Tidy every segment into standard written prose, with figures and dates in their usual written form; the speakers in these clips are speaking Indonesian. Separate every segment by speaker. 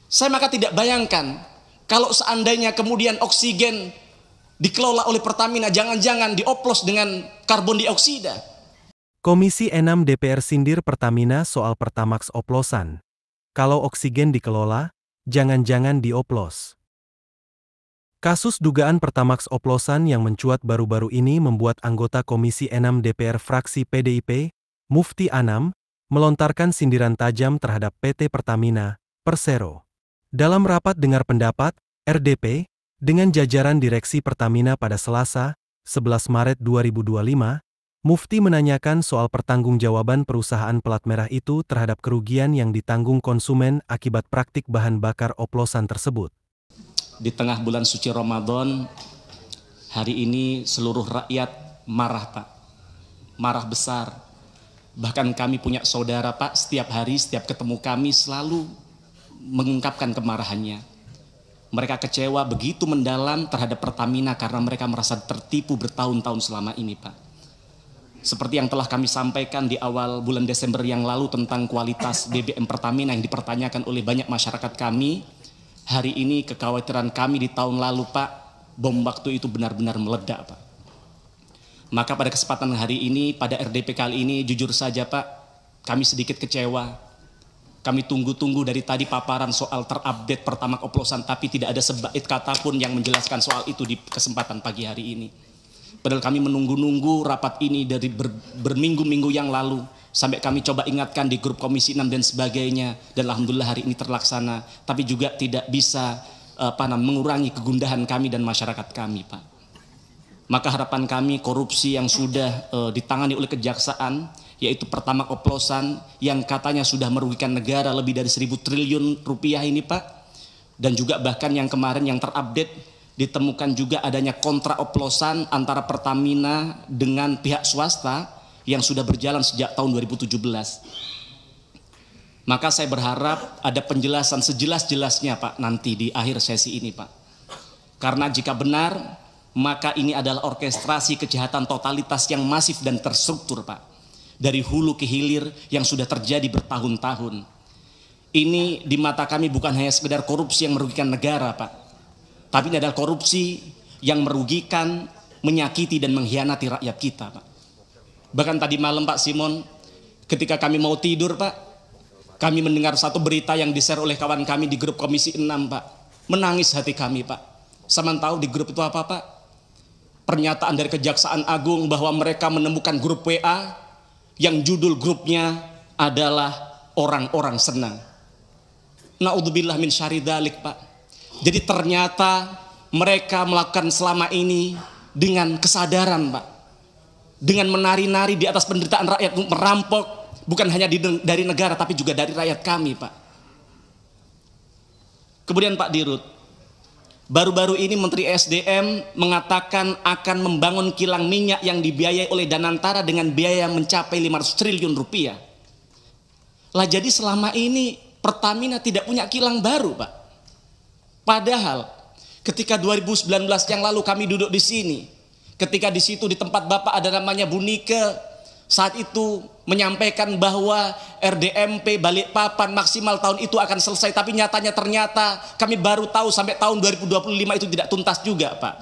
Speaker 1: Saya maka tidak bayangkan kalau seandainya kemudian oksigen dikelola oleh Pertamina, jangan-jangan dioplos dengan karbon dioksida.
Speaker 2: Komisi 6 DPR sindir Pertamina soal Pertamax oplosan. Kalau oksigen dikelola, jangan-jangan dioplos. Kasus dugaan Pertamax oplosan yang mencuat baru-baru ini membuat anggota Komisi 6 DPR fraksi PDIP, Mufti Anam, melontarkan sindiran tajam terhadap PT Pertamina, Persero. Dalam rapat dengar pendapat, RDP, dengan jajaran Direksi Pertamina pada Selasa, 11 Maret 2025, Mufti menanyakan soal pertanggungjawaban perusahaan pelat merah itu terhadap kerugian yang ditanggung konsumen akibat praktik bahan bakar oplosan tersebut.
Speaker 1: Di tengah bulan suci Ramadan, hari ini seluruh rakyat marah, Pak. Marah besar. Bahkan kami punya saudara, Pak, setiap hari, setiap ketemu kami selalu mengungkapkan kemarahannya. Mereka kecewa begitu mendalam terhadap Pertamina karena mereka merasa tertipu bertahun-tahun selama ini, Pak. Seperti yang telah kami sampaikan di awal bulan Desember yang lalu tentang kualitas BBM Pertamina yang dipertanyakan oleh banyak masyarakat kami, hari ini kekhawatiran kami di tahun lalu, Pak, bom waktu itu benar-benar meledak, Pak. Maka pada kesempatan hari ini, pada RDP kali ini, jujur saja, Pak, kami sedikit kecewa. Kami tunggu-tunggu dari tadi paparan soal terupdate Pertamax oplosan, tapi tidak ada sebait kata pun yang menjelaskan soal itu di kesempatan pagi hari ini. Padahal kami menunggu-nunggu rapat ini dari berminggu-minggu yang lalu. Sampai kami coba ingatkan di grup Komisi 6 dan sebagainya. Dan alhamdulillah hari ini terlaksana. Tapi juga tidak bisa mengurangi kegundahan kami dan masyarakat kami, Pak. Maka harapan kami korupsi yang sudah ditangani oleh kejaksaan, yaitu Pertamax oplosan yang katanya sudah merugikan negara lebih dari 1.000 triliun rupiah ini, Pak. Dan juga bahkan yang kemarin yang terupdate, ditemukan juga adanya kontrak oplosan antara Pertamina dengan pihak swasta yang sudah berjalan sejak tahun 2017. Maka saya berharap ada penjelasan sejelas-jelasnya, Pak, nanti di akhir sesi ini, Pak. Karena jika benar, maka ini adalah orkestrasi kejahatan totalitas yang masif dan terstruktur, Pak. Dari hulu ke hilir yang sudah terjadi bertahun-tahun. Ini di mata kami bukan hanya sekedar korupsi yang merugikan negara, Pak. Tapi ini adalah korupsi yang merugikan, menyakiti dan mengkhianati rakyat kita, Pak. Bahkan tadi malam, Pak Simon, ketika kami mau tidur, Pak, kami mendengar satu berita yang di-share oleh kawan kami di grup Komisi 6, Pak. Menangis hati kami, Pak. Sama tahu di grup itu apa, Pak? Pernyataan dari Kejaksaan Agung bahwa mereka menemukan grup WA yang judul grupnya adalah orang-orang senang. Na'udzubillah min syarri dzalik, Pak. Jadi ternyata mereka melakukan selama ini dengan kesadaran, Pak. Dengan menari-nari di atas penderitaan rakyat, merampok bukan hanya dari negara tapi juga dari rakyat kami, Pak. Kemudian Pak Dirut, baru-baru ini Menteri SDM mengatakan akan membangun kilang minyak yang dibiayai oleh Danantara dengan biaya mencapai 500 triliun rupiah. Lah jadi selama ini Pertamina tidak punya kilang baru, Pak. Padahal ketika 2019 yang lalu kami duduk di sini, ketika di situ di tempat Bapak ada namanya Bu Nike, saat itu menyampaikan bahwa RDMP Balikpapan maksimal tahun itu akan selesai, tapi nyatanya ternyata kami baru tahu sampai tahun 2025 itu tidak tuntas juga, Pak.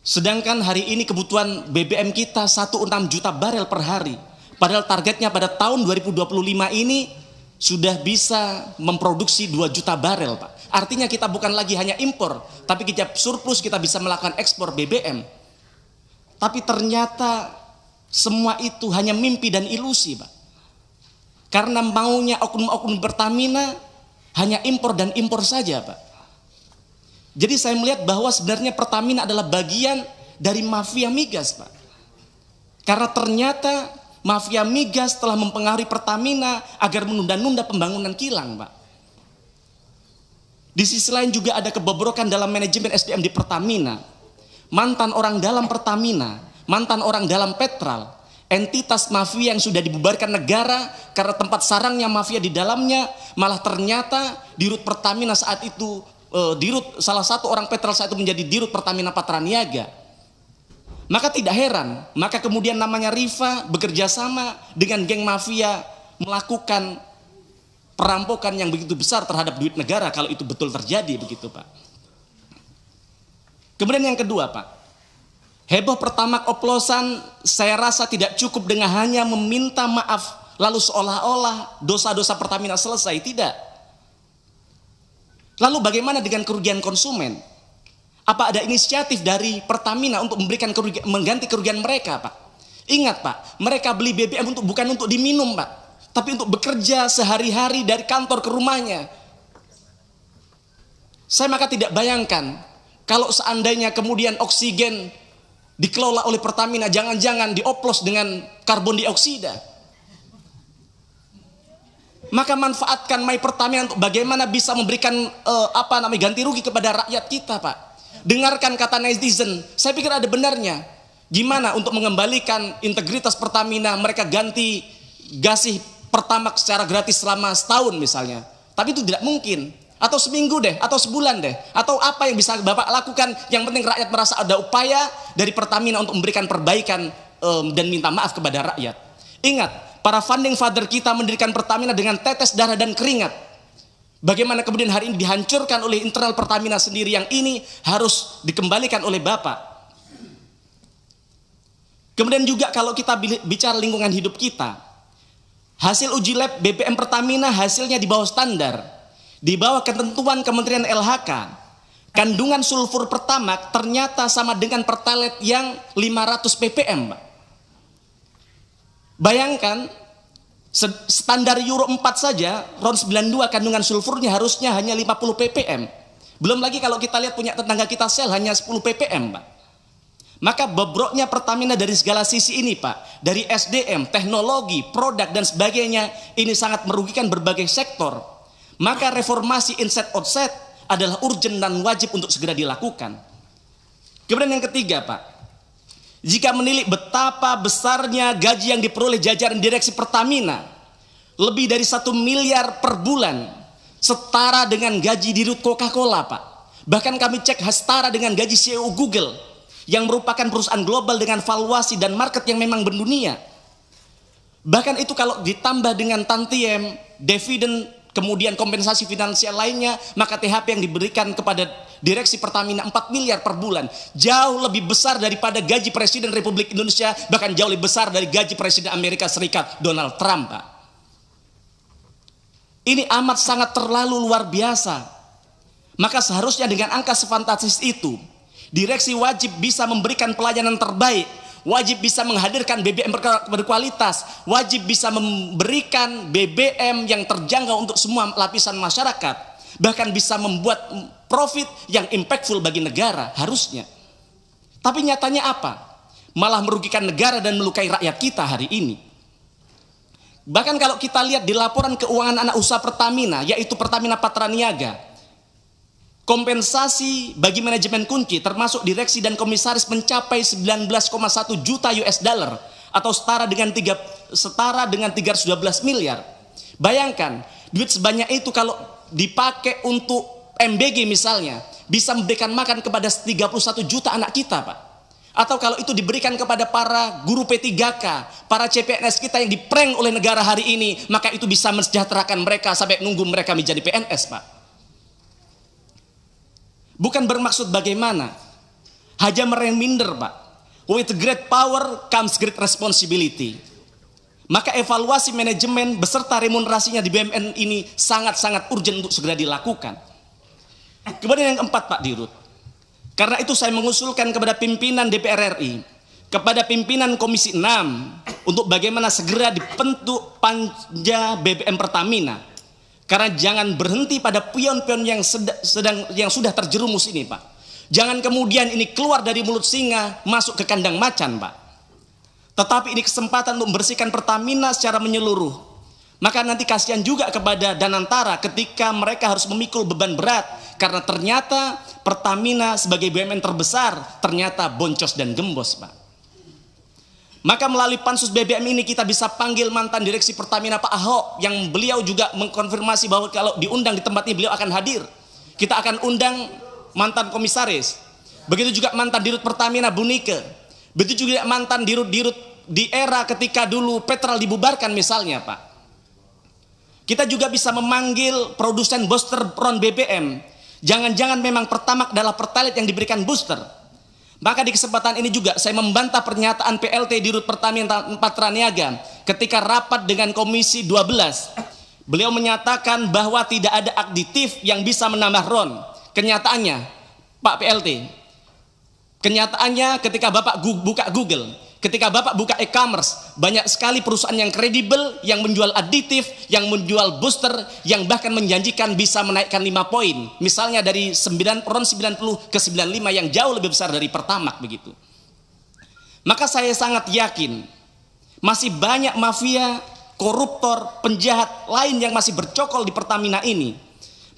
Speaker 1: Sedangkan hari ini kebutuhan BBM kita 1,6 juta barel per hari. Padahal targetnya pada tahun 2025 ini sudah bisa memproduksi 2 juta barel, Pak. Artinya kita bukan lagi hanya impor, tapi kita surplus, kita bisa melakukan ekspor BBM. Tapi ternyata semua itu hanya mimpi dan ilusi, Pak. Karena maunya oknum-oknum Pertamina hanya impor dan impor saja, Pak. Jadi saya melihat bahwa sebenarnya Pertamina adalah bagian dari mafia migas, Pak. Karena ternyata mafia migas telah mempengaruhi Pertamina agar menunda-nunda pembangunan kilang, Pak. Di sisi lain juga ada kebobrokan dalam manajemen SDM di Pertamina. Mantan orang dalam Pertamina, mantan orang dalam Petral, entitas mafia yang sudah dibubarkan negara karena tempat sarangnya mafia di dalamnya, malah ternyata dirut Pertamina saat itu, salah satu orang Petral saat itu menjadi dirut Pertamina Patraniaga. Maka tidak heran, maka kemudian namanya Rifa bekerja sama dengan geng mafia melakukan perampokan yang begitu besar terhadap duit negara kalau itu betul terjadi begitu Pak. Kemudian yang kedua Pak, heboh Pertamax oplosan saya rasa tidak cukup dengan hanya meminta maaf lalu seolah-olah dosa-dosa Pertamina selesai, tidak. Lalu bagaimana dengan kerugian konsumen? Apa ada inisiatif dari Pertamina untuk memberikan mengganti kerugian mereka, Pak? Ingat, Pak, mereka beli BBM bukan untuk diminum, Pak, tapi untuk bekerja sehari-hari dari kantor ke rumahnya. Saya maka tidak bayangkan kalau seandainya kemudian oksigen dikelola oleh Pertamina, jangan-jangan dioplos dengan karbon dioksida. Maka manfaatkan My Pertamina untuk bagaimana bisa memberikan ganti rugi kepada rakyat kita, Pak. Dengarkan kata netizen, saya pikir ada benarnya. Gimana untuk mengembalikan integritas Pertamina, mereka ganti gasih Pertamax secara gratis selama setahun misalnya. Tapi itu tidak mungkin. Atau seminggu deh, atau sebulan deh. Atau apa yang bisa Bapak lakukan, yang penting rakyat merasa ada upaya dari Pertamina untuk memberikan perbaikan dan minta maaf kepada rakyat. Ingat, para founding father kita mendirikan Pertamina dengan tetes darah dan keringat. Bagaimana kemudian hari ini dihancurkan oleh internal Pertamina sendiri, yang ini harus dikembalikan oleh Bapak. Kemudian juga kalau kita bicara lingkungan hidup kita, hasil uji lab BBM Pertamina hasilnya di bawah standar, di bawah ketentuan Kementerian LHK. Kandungan sulfur Pertamax ternyata sama dengan Pertalite yang 500 ppm, Pak. Bayangkan, standar Euro 4 saja, RON 92 kandungan sulfurnya harusnya hanya 50 ppm. Belum lagi kalau kita lihat punya tetangga kita Shell hanya 10 ppm, Pak. Maka bobroknya Pertamina dari segala sisi ini, Pak. Dari SDM, teknologi, produk, dan sebagainya, ini sangat merugikan berbagai sektor. Maka reformasi inside outside adalah urgent dan wajib untuk segera dilakukan. Kemudian yang ketiga, Pak. Jika menilik betapa besarnya gaji yang diperoleh jajaran direksi Pertamina, lebih dari 1 miliar per bulan, setara dengan gaji dirut Coca-Cola, Pak. Bahkan kami cek setara dengan gaji CEO Google, yang merupakan perusahaan global dengan valuasi dan market yang memang mendunia. Bahkan itu kalau ditambah dengan tantiem, dividen, kemudian kompensasi finansial lainnya, maka THP yang diberikan kepada direksi Pertamina 4 miliar per bulan, jauh lebih besar daripada gaji Presiden Republik Indonesia, bahkan jauh lebih besar dari gaji Presiden Amerika Serikat Donald Trump, Pak. Ini amat sangat terlalu luar biasa. Maka seharusnya dengan angka sefantastis itu, direksi wajib bisa memberikan pelayanan terbaik, wajib bisa menghadirkan BBM berkualitas, wajib bisa memberikan BBM yang terjangkau untuk semua lapisan masyarakat, bahkan bisa membuat profit yang impactful bagi negara harusnya. Tapi nyatanya apa? Malah merugikan negara dan melukai rakyat kita hari ini. Bahkan kalau kita lihat di laporan keuangan anak usaha Pertamina, yaitu Pertamina Patraniaga, kompensasi bagi manajemen kunci termasuk direksi dan komisaris mencapai 19,1 juta US dollar atau setara dengan 312 miliar. Bayangkan, duit sebanyak itu kalau dipakai untuk MBG misalnya, bisa memberikan makan kepada 31 juta anak kita, Pak. Atau kalau itu diberikan kepada para guru P3K, para CPNS kita yang diprank oleh negara hari ini, maka itu bisa mensejahterakan mereka sampai nunggu mereka menjadi PNS, Pak. Bukan bermaksud bagaimana, hanya mereminder, Pak. With great power comes great responsibility. Maka evaluasi manajemen beserta remunerasinya di BUMN ini sangat-sangat urgent untuk segera dilakukan. Kemudian yang keempat, Pak Dirut, karena itu saya mengusulkan kepada pimpinan DPR RI, kepada pimpinan Komisi 6, untuk bagaimana segera dibentuk panja BBM Pertamina. Karena jangan berhenti pada pion-pion yang sudah terjerumus ini, Pak. Jangan kemudian ini keluar dari mulut singa masuk ke kandang macan, Pak. Tetapi ini kesempatan untuk membersihkan Pertamina secara menyeluruh. Maka nanti kasihan juga kepada Danantara ketika mereka harus memikul beban berat, karena ternyata Pertamina sebagai BUMN terbesar ternyata boncos dan gembos, Pak. Maka melalui pansus BBM ini kita bisa panggil mantan direksi Pertamina Pak Ahok, yang beliau juga mengkonfirmasi bahwa kalau diundang di tempat ini beliau akan hadir. Kita akan undang mantan komisaris, begitu juga mantan dirut Pertamina Bu Nike, begitu juga mantan dirut-dirut di era ketika dulu Petrol dibubarkan misalnya, Pak. Kita juga bisa memanggil produsen booster ron BBM. Jangan-jangan memang Pertamax adalah Pertalite yang diberikan booster. Maka di kesempatan ini juga saya membantah pernyataan PLT Dirut Pertamina Patraniaga ketika rapat dengan Komisi 12. Beliau menyatakan bahwa tidak ada aditif yang bisa menambah RON. Kenyataannya, Pak PLT, kenyataannya ketika Bapak buka Google, ketika Bapak buka e-commerce, banyak sekali perusahaan yang kredibel, yang menjual aditif, yang menjual booster, yang bahkan menjanjikan bisa menaikkan 5 poin. Misalnya dari RON 90 ke 95 yang jauh lebih besar dari Pertamax begitu. Maka saya sangat yakin masih banyak mafia, koruptor, penjahat lain yang masih bercokol di Pertamina ini.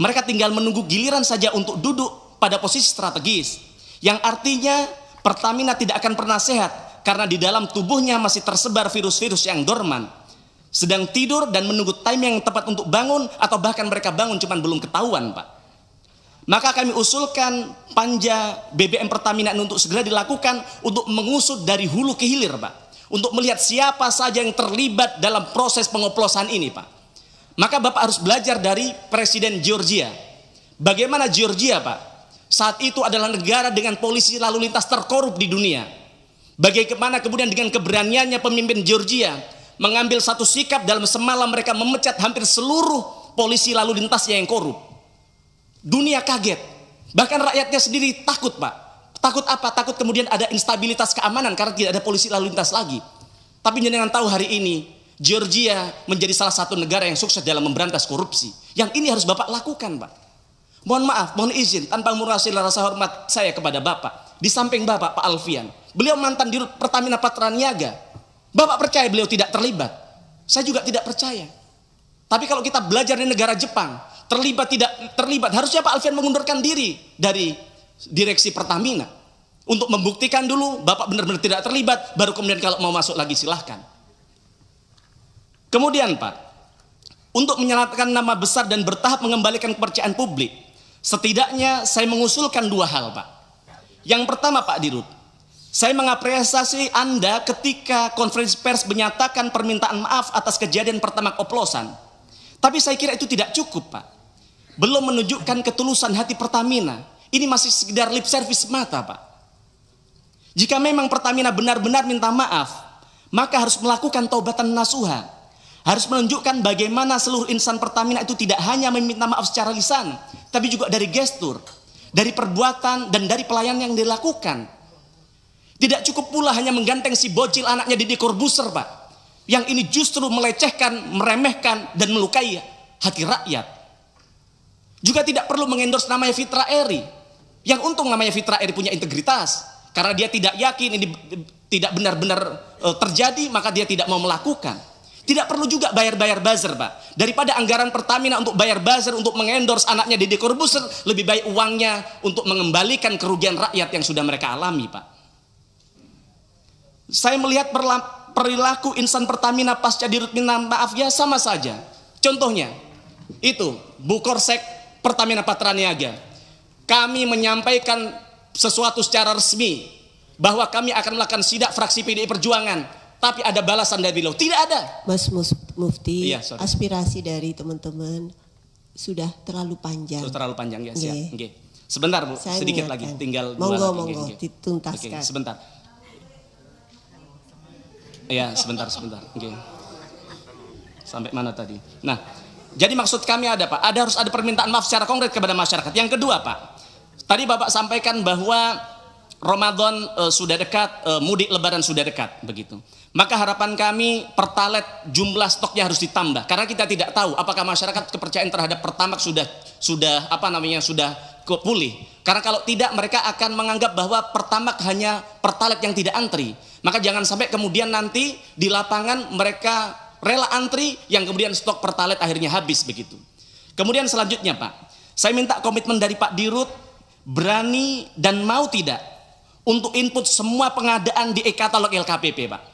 Speaker 1: Mereka tinggal menunggu giliran saja untuk duduk pada posisi strategis. Yang artinya Pertamina tidak akan pernah sehat karena di dalam tubuhnya masih tersebar virus-virus yang dorman. Sedang tidur dan menunggu time yang tepat untuk bangun, atau bahkan mereka bangun cuman belum ketahuan, Pak. Maka kami usulkan panja BBM Pertamina untuk segera dilakukan untuk mengusut dari hulu ke hilir, Pak. Untuk melihat siapa saja yang terlibat dalam proses pengoplosan ini, Pak. Maka Bapak harus belajar dari Presiden Georgia. Bagaimana Georgia, Pak? Saat itu adalah negara dengan polisi lalu lintas terkorup di dunia. Bagaimana kemudian dengan keberaniannya pemimpin Georgia mengambil satu sikap dalam semalam mereka memecat hampir seluruh polisi lalu lintasnya yang korup. Dunia kaget. Bahkan rakyatnya sendiri takut, Pak. Takut apa? Takut kemudian ada instabilitas keamanan karena tidak ada polisi lalu lintas lagi. Tapi jangan tahu hari ini Georgia menjadi salah satu negara yang sukses dalam memberantas korupsi. Yang ini harus Bapak lakukan, Pak. Mohon maaf, mohon izin tanpa mengurangi rasa hormat saya kepada Bapak. Di samping Bapak, Pak Alfian, beliau mantan Dirut Pertamina Patraniaga. Bapak percaya beliau tidak terlibat? Saya juga tidak percaya. Tapi kalau kita belajar di negara Jepang, terlibat tidak terlibat, harusnya Pak Alfian mengundurkan diri dari direksi Pertamina untuk membuktikan dulu Bapak benar-benar tidak terlibat, baru kemudian kalau mau masuk lagi silahkan. Kemudian, Pak, untuk menyelamatkan nama besar dan bertahap mengembalikan kepercayaan publik, setidaknya saya mengusulkan 2 hal, Pak. Yang pertama, Pak Dirut, saya mengapresiasi Anda ketika konferensi pers menyatakan permintaan maaf atas kejadian Pertamax oplosan. Tapi saya kira itu tidak cukup, Pak. Belum menunjukkan ketulusan hati Pertamina. Ini masih sekedar lip service semata, Pak. Jika memang Pertamina benar-benar minta maaf, maka harus melakukan taubatan nasuha. Harus menunjukkan bagaimana seluruh insan Pertamina itu tidak hanya meminta maaf secara lisan, tapi juga dari gestur, dari perbuatan, dan dari pelayanan yang dilakukan. Tidak cukup pula hanya mengganteng si bocil anaknya Deddy Corbuzier, Pak. Yang ini justru melecehkan, meremehkan, dan melukai hati rakyat. Juga tidak perlu mengendorse namanya Fitra Eri. Yang untung namanya Fitra Eri punya integritas. Karena dia tidak yakin ini tidak benar-benar terjadi, maka dia tidak mau melakukan. Tidak perlu juga bayar-bayar buzzer, Pak. Daripada anggaran Pertamina untuk bayar buzzer, untuk mengendorse anaknya Deddy Corbuzier, lebih baik uangnya untuk mengembalikan kerugian rakyat yang sudah mereka alami, Pak. Saya melihat perilaku insan Pertamina pasca Dirut minta maaf ya sama saja. Contohnya, itu Bu Korsek Pertamina Patraniaga. Kami menyampaikan sesuatu secara resmi bahwa kami akan melakukan sidak fraksi PDI Perjuangan. Tapi ada balasan dari beliau, tidak ada.
Speaker 3: Mas Mufti,
Speaker 1: iya,
Speaker 3: aspirasi dari teman-teman sudah terlalu panjang.
Speaker 1: Sudah terlalu panjang ya, siap. Okay. Sebentar, Bu, saya sedikit lagi, tinggal
Speaker 3: monggo, dituntaskan.
Speaker 1: Okay, sebentar. Ya, sebentar. Okay. Sampai mana tadi? Nah, jadi maksud kami ada, Pak, harus ada permintaan maaf secara konkret kepada masyarakat. Yang kedua, Pak, tadi Bapak sampaikan bahwa Ramadan sudah dekat, mudik Lebaran sudah dekat, begitu. Maka harapan kami Pertalite jumlah stoknya harus ditambah, karena kita tidak tahu apakah masyarakat kepercayaan terhadap Pertamax sudah pulih. Karena kalau tidak, mereka akan menganggap bahwa Pertamax hanya Pertalite yang tidak antri. Maka jangan sampai kemudian nanti di lapangan mereka rela antri, yang kemudian stok Pertalite akhirnya habis begitu. Kemudian selanjutnya, Pak, saya minta komitmen dari Pak Dirut, berani dan mau tidak untuk input semua pengadaan di e-katalog LKPP, Pak.